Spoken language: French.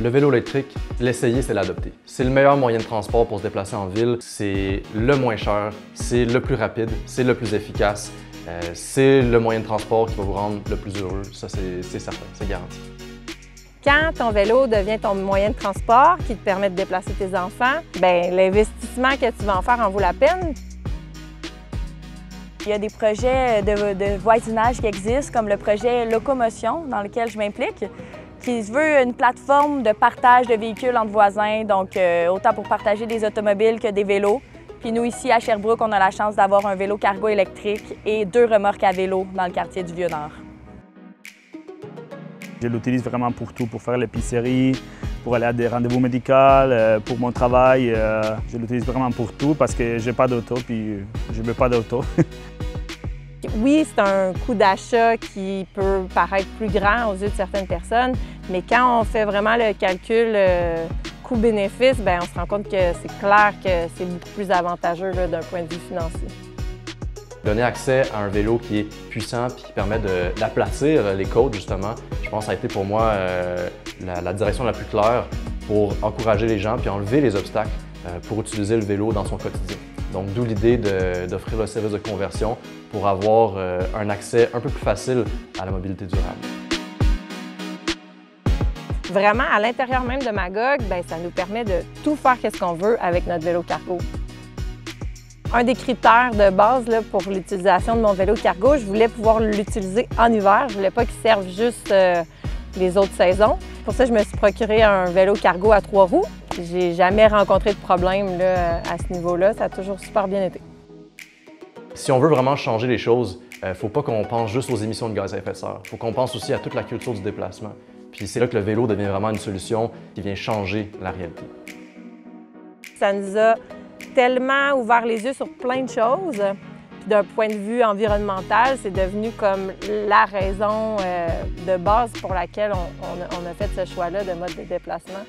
Le vélo électrique, l'essayer, c'est l'adopter. C'est le meilleur moyen de transport pour se déplacer en ville. C'est le moins cher, c'est le plus rapide, c'est le plus efficace. C'est le moyen de transport qui va vous rendre le plus heureux. Ça, c'est certain, c'est garanti. Quand ton vélo devient ton moyen de transport qui te permet de déplacer tes enfants, bien, l'investissement que tu vas en faire en vaut la peine. Il y a des projets de voisinage qui existent, comme le projet Locomotion, dans lequel je m'implique, qui veut une plateforme de partage de véhicules entre voisins, donc autant pour partager des automobiles que des vélos. Puis nous, ici, à Sherbrooke, on a la chance d'avoir un vélo cargo électrique et 2 remorques à vélo dans le quartier du Vieux-Nord. Je l'utilise vraiment pour tout, pour faire l'épicerie, pour aller à des rendez-vous médicaux, pour mon travail. Je l'utilise vraiment pour tout parce que j'ai pas d'auto, puis je veux pas d'auto. Oui, c'est un coût d'achat qui peut paraître plus grand aux yeux de certaines personnes, mais quand on fait vraiment le calcul coût-bénéfice, bien, on se rend compte que c'est clair que c'est beaucoup plus avantageux d'un point de vue financier. Donner accès à un vélo qui est puissant et qui permet d'aplatir les côtes, justement, je pense que ça a été pour moi la direction la plus claire pour encourager les gens puis enlever les obstacles pour utiliser le vélo dans son quotidien. Donc, d'où l'idée d'offrir le service de conversion pour avoir un accès un peu plus facile à la mobilité durable. Vraiment, à l'intérieur même de Magog, bien, ça nous permet de tout faire ce qu'on veut avec notre vélo cargo. Un des critères de base là, pour l'utilisation de mon vélo cargo, je voulais pouvoir l'utiliser en hiver. Je ne voulais pas qu'il serve juste les autres saisons. Pour ça, je me suis procuré un vélo cargo à 3 roues. J'ai jamais rencontré de problème là, à ce niveau-là. Ça a toujours super bien été. Si on veut vraiment changer les choses, il ne faut pas qu'on pense juste aux émissions de gaz à effet de serre. Il faut qu'on pense aussi à toute la culture du déplacement. Puis c'est là que le vélo devient vraiment une solution qui vient changer la réalité. Ça nous a tellement ouvert les yeux sur plein de choses. Puis d'un point de vue environnemental, c'est devenu comme la raison de base pour laquelle on a fait ce choix-là de mode de déplacement.